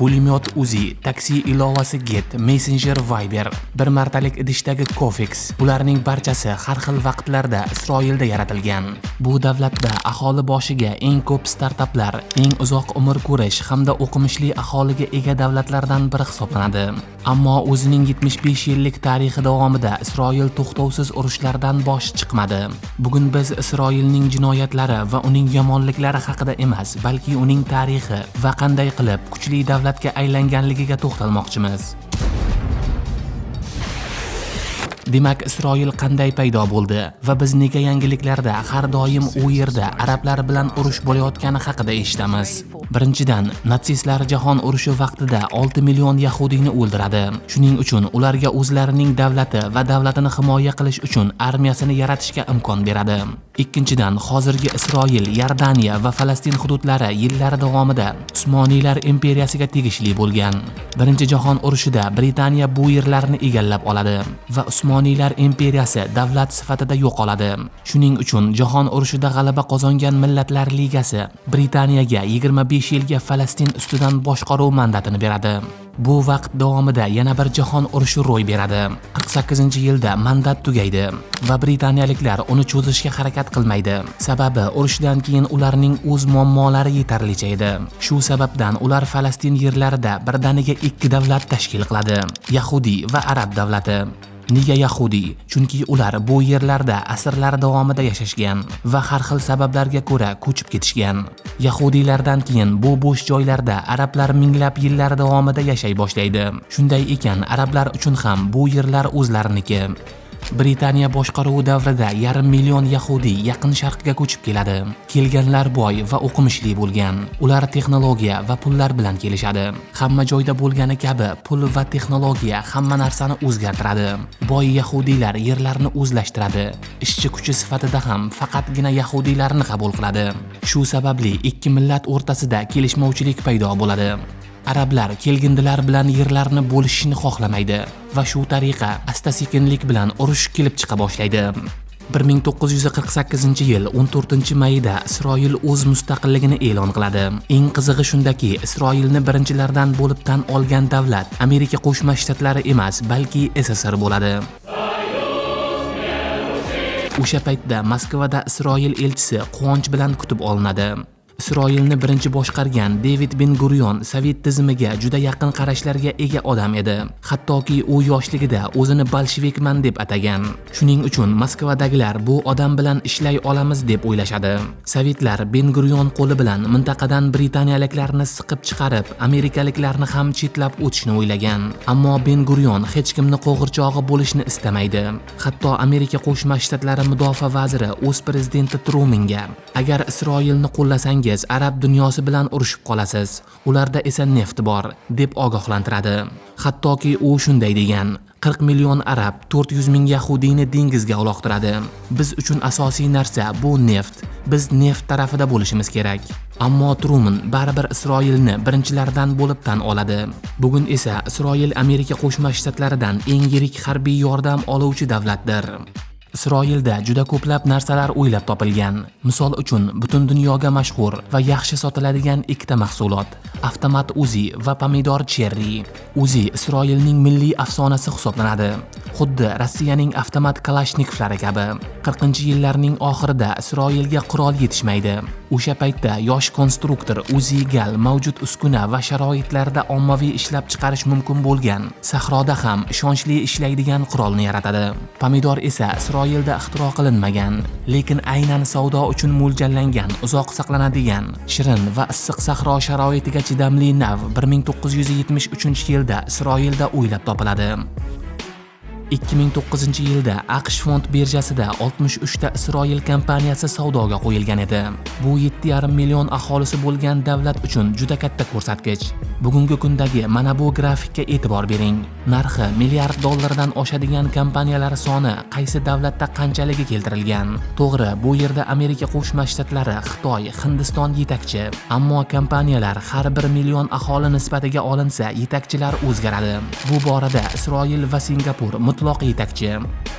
pulemyot Uzi, taksi ilovasi Get, Messenger Viber, bir martalik idishdagi Cofix. Bularning barchasi har xil vaqtlarda Isroilda yaratilgan. Bu davlatda aholi boshiga eng ko'p startaplar, eng uzoq umr ko'rish hamda o'qimishli aholiga ega davlatlardan biri hisoblanadi. Ammo o'zining 75 yillik tarixi davomida Isroil to'xtovsiz urushlardan bosh chiqmadi. Bugun biz Isroilning jinoyatlari va uning yomonliklari haqida emas, balki uning tarixi va qanday qilib kuchli davlatga aylanganligiga to'xtalmoqchimiz. Demak, Isroil qanday paydo bo'ldi va biz nega yangiliklarda har doim u yerda arablar bilan urush bo'layotgani haqida eshitamiz? Birinchidan, natsistlar jahon urushi vaqtida 6 million yahudiyni o'ldiradi. Shuning uchun ularga o'zlarining davlati va davlatini himoya qilish uchun armiyasini yaratishga imkon beradi. Ikkinchidan, hozirgi Isroil, Yordaniya va Falastin hududlari yillar davomida Usmoniylar imperiyasiga tegishli bo'lgan. Birinchi jahon urushida Britaniya bu yerlarni egallab oladi va Usmoniylar imperiyasi davlat sifatida yo'qoladi. Shuning uchun jahon urushida g'alaba qozongan Millatlar Ligasi Britaniyaga 25 yilga Falastin ustidan boshqaruv mandatini beradi. Bu vaqt davomida yana bir jahon urushi ro'y beradi. 48-yilda mandat tugaydi va britaniyaliklar uni cho'zishga harakat qilmaydi. Sababi urushdan keyin ularning o'z muammolari yetarlicha edi. Shu sababdan ular Falastin yerlarida birdaniga ikki davlat tashkil qiladi: Yahudiy va Arab davlati. Nega Yahudiy? Chunki ular bu yerlarda asrlar davomida yashashgan va har xil sabablarga ko'ra ko'chib ketishgan. Yahudiylardan keyin bu bo'sh joylarda arablar minglab yillar davomida yashay boshlaydi. Shunday ekan, arablar uchun ham bu yerlar o'zlariniki. Britaniya boshqaruvi davrida 500 million yahudiy Yaqin Sharqqa ko'chib keladi. Kelganlar boy va o'qimishli bo'lgan. Ular texnologiya va pullar bilan kelishadi. Hamma joyda bo'lgani kabi, pul va texnologiya hamma narsani o'zgartiradi. Boy yahudiylar yerlarni o'zlashtiradi. Ishchi kuchi sifatida ham faqatgina yahudiylarni qabul qiladi. Shu sababli ikki millat o'rtasida kelishmovchilik paydo bo'ladi. Arablar kelgindilar bilan yerlarni bo'lishishni xohlamaydi va shu tariqa asta-sekinlik bilan urush kelib chiqa boshlaydi. 1948-yil 14-mayda Isroil o'z mustaqilligini e'lon qiladi. Eng qizig'i shundaki, Isroilni birinchilardan bo'lib tan olgan davlat Amerika Qo'shma Shtatlari emas, balki SSR bo'ladi. O'sha paytda Moskvada Isroil elchisi quvonch bilan kutib olinadi. Isroilni birinchi boshqargan David Ben-Gurion Sovet tizimiga juda yaqin qarashlarga ega odam edi. Hattoki u yoshligida o'zini bolshevikman deb atagan. Shuning uchun Moskvadagilar bu odam bilan ishlay olamiz deb o'ylashadi. Sovetlar Ben-Gurion qo'li bilan mintaqadan britaniyaliklarni siqib chiqarib, amerikaliklarni ham chetlab o'tishni o'ylagan. Ammo Ben-Gurion hech kimni qo'g'irchog'i bo'lishni istamaydi. Hatto Amerika Qo'shma Shtatlari mudofaa vaziri o'z prezidenti Trumenga: "Agar Isroilni qo'llasangiz, arab dunyosi bilan urushib qolasiz. Ularda esa neft bor", deb ogohlantiradi. Hattoki u shunday degan: 40 million arab 400 ming yahudiyni dengizga uloqtiradi. Biz uchun asosiy narsa bu neft. Biz neft tarafida bo'lishimiz kerak. Ammo Truman baribir Isroilni birinchilardan bo'lib tan oladi. Bugun esa Isroil Amerika Qo'shma Shtatlaridan eng yirik harbiy yordam oluvchi davlatdir. Isroilda juda ko'plab narsalar o'ylab topilgan. Misol uchun, butun dunyoga mashhur va yaxshi sotiladigan ikkita mahsulot: avtomat Uzi va pomidor cherry. Uzi Isroilning milliy afsonasi hisoblanadi. Xuddi Rossiyaning avtomat Kalashnikovlari kabi. 40-yillarning oxirida Isroilga qurol yetishmaydi. O'sha paytda yosh konstruktor Uzi Gal mavjud uskuna va sharoitlarda ommaviy ishlab chiqarish mumkin bo'lgan sahroda ham ishonchli ishlaydigan qurolni yaratadi. Pomidor esa Isroilda ixtiro qilinmagan, lekin aynan savdo uchun mo'ljallangan, uzoq saqlanadigan, shirin va issiq sahro sharoitiga chidamli nav 1973-yilda Isroilda o'ylab topiladi. 2009-yilda AQSh fond birjasida 63 ta Isroil kompaniyasi savdoga qo'yilgan edi. Bu 7,5 million aholisi bo'lgan davlat uchun juda katta ko'rsatkich. Bugungi kundagi mana bu grafikka e'tibor bering. Narxi milliard dollardan oshadigan kompaniyalar soni qaysi davlatda qanchaligi keltirilgan. To'g'ri, bu yerda Amerika Qo'shma Shtatlari, Xitoy, Hindiston yetakchi. Ammo kompaniyalar har 1 million aholi nisbatiga olinsa, yetakchilar o'zgaradi. Bu borada Isroil va Singapur mutlaq yetakchi.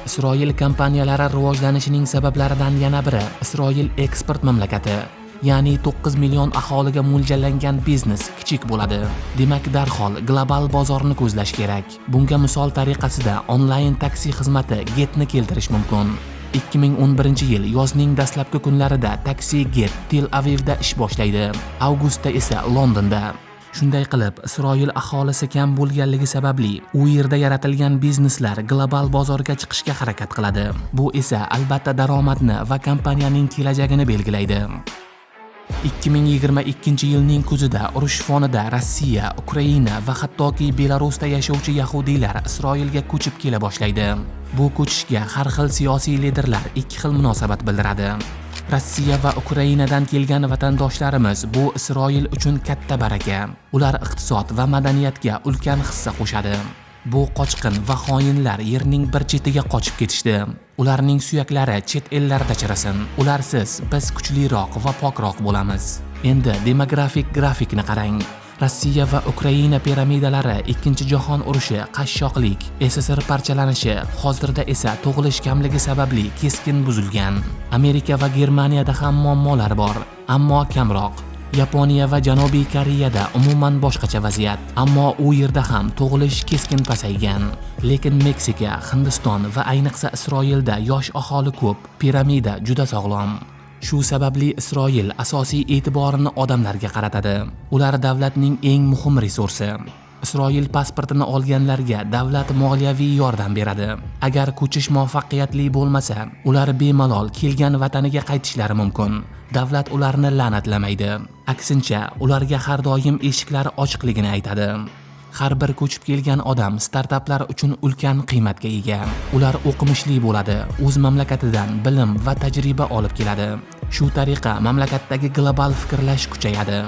Isroil kompaniyalari rivojlanishining sabablaridan yana biri Isroil eksport mamlakati. ya'ni 9 million aholiga mo'ljallangan biznes kichik bo'ladi. Demak, darhol global bozorni ko'zlash kerak. Bunga misol tariqasida onlayn taksi xizmati Get'ni keltirish mumkin. 2011-yil yozning dastlabki kunlarida taksi Get Tel Avivda ish boshlaydi. Avgustda esa Londonda. Shunday qilib, Isroil aholisi kam bo'lganligi sababli u yerda yaratilgan bizneslar global bozorga chiqishga harakat qiladi. Bu esa albatta daromadni va kompaniyaning kelajagini belgilaydi. 2022-yilning kuzida urush fonida Rossiya, Ukraina va hattoki Belarusda yashovchi yahudiylar Isroilga ko'chib kela boshlaydi. Bu ko'chishga har xil siyosiy liderlar ikki xil munosabat bildiradi. Rossiya va Ukrainadan kelgan vatandoshlarimiz bu Isroil uchun katta baraka. Ular iqtisod va madaniyatga ulkan hissa qo'shadi. Bu qochqin va xoinlar yerning bir chetiga qochib ketishdi. Ularning suyaklari chet ellarda chirasin. Ularsiz biz kuchliroq va pokroq bo'lamiz. Endi demografik grafikni qarang. Rossiya va Ukraina piramidalari Ikkinchi jahon urushi, qashshoqlik, SSR parchalanishi, hozirda esa tug'ilish kamligi sababli keskin buzilgan. Amerika va Germaniyada ham muammolar bor, ammo kamroq. Yaponiya va Janubiy Koreyada umuman boshqacha vaziyat, ammo u yerda ham tug'ilish keskin pasaygan. Lekin Meksika, Hindiston va ayniqsa Isroilda yosh aholi ko'p, piramida juda sog'lom. Shu sababli Isroil asosiy e'tiborini odamlarga qaratadi. Ular davlatning eng muhim resursi. Isroil pasportini olganlarga davlat moliyaviy yordam beradi. Agar ko'chish muvaffaqiyatli bo'lmasa, ular bemalol kelgan vataniga qaytishlari mumkin. Davlat ularni la'natlamaydi. Aksincha, ularga har doim eshiklari ochiqligini aytadi. Har bir ko'chib kelgan odam startaplar uchun ulkan qiymatga ega. Ular o'qimishli bo'ladi, o'z mamlakatidan bilim va tajriba olib keladi. Shu tariqa mamlakatdagi global fikrlash kuchayadi.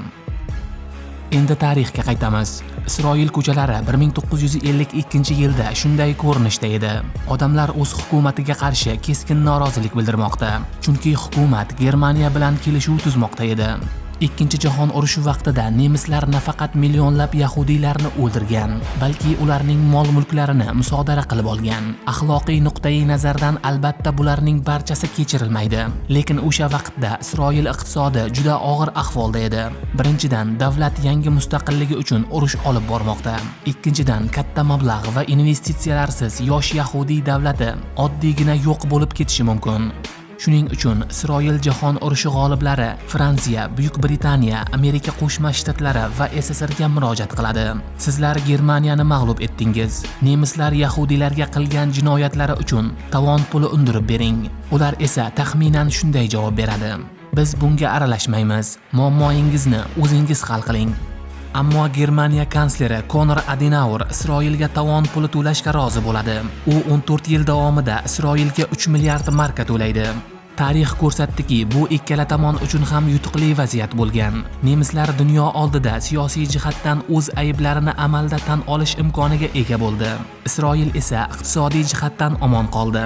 Endi tarixga qaytamiz. Isroil ko'chalari 1952-yilda shunday ko'rinishda edi. Odamlar o'z hukumatiga qarshi keskin norozilik bildirmoqda, chunki hukumat Germaniya bilan kelishuv tuzmoqda edi. Ikkinchi jahon urushi vaqtida nemislar nafaqat millionlab yahudiylarni o'ldirgan, balki ularning mol-mulklarini musodara qilib olgan. Axloqiy nuqtai nazardan albatta bularning barchasi kechirilmaydi, lekin o'sha vaqtda Isroil iqtisodi juda og'ir ahvolda edi. Birinchidan, davlat yangi mustaqilligi uchun urush olib bormoqda. Ikkinchidan, katta mablag' va investitsiyalarsiz yosh yahudiy davlati oddiygina yo'q bo'lib ketishi mumkin. Shuning uchun Isroil jahon urushi g'oliblari Fransiya, Buyuk Britaniya, Amerika Qo'shma Shtatlari va SSRga murojaat qiladi. Sizlar Germaniyani mag'lub etdingiz. Nemislar yahudiylarga qilgan jinoyatlari uchun tovon puli undirib bering. Ular esa taxminan shunday javob beradi: biz bunga aralashmaymiz. Muammoingizni o'zingiz hal qiling. Ammo Germaniya kansleri Konrad Adenauer Isroilga tovon puli to'lashga rozi bo'ladi. U 14 yil davomida Isroilga 3 milliard marka to'laydi. Tarix ko'rsatdiki, bu ikkala tomon uchun ham yutuqli vaziyat bo'lgan. Nemislar dunyo oldida siyosiy jihatdan o'z ayblarini amalda tan olish imkoniga ega bo'ldi. Isroil esa iqtisodiy jihatdan omon qoldi.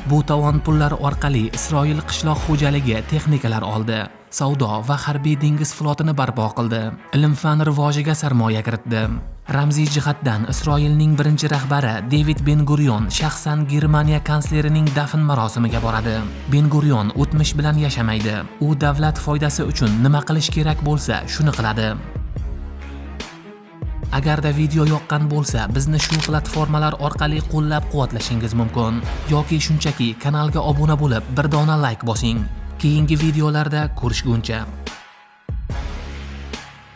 Bu tovon pullar orqali Isroil qishloq xo'jaligi texnikalar oldi. Savdo va harbiy dengiz flotini barpo qildi. Ilm-fan rivojiga sarmoya kiritdi. Ramziy jihatdan Isroilning birinchi rahbari David Ben-Gurion shaxsan Germaniya kanslerining dafn marosimiga boradi. Ben-Gurion o'tmish bilan yashamaydi. U davlat foydasi uchun nima qilish kerak bo'lsa, shuni qiladi. Agarda video yoqqan bo'lsa, bizni shu platformalar orqali qo'llab-quvvatlashingiz mumkin yoki shunchaki kanalga obuna bo'lib, bir dona like bosing. Keyingi videolarda ko'rishguncha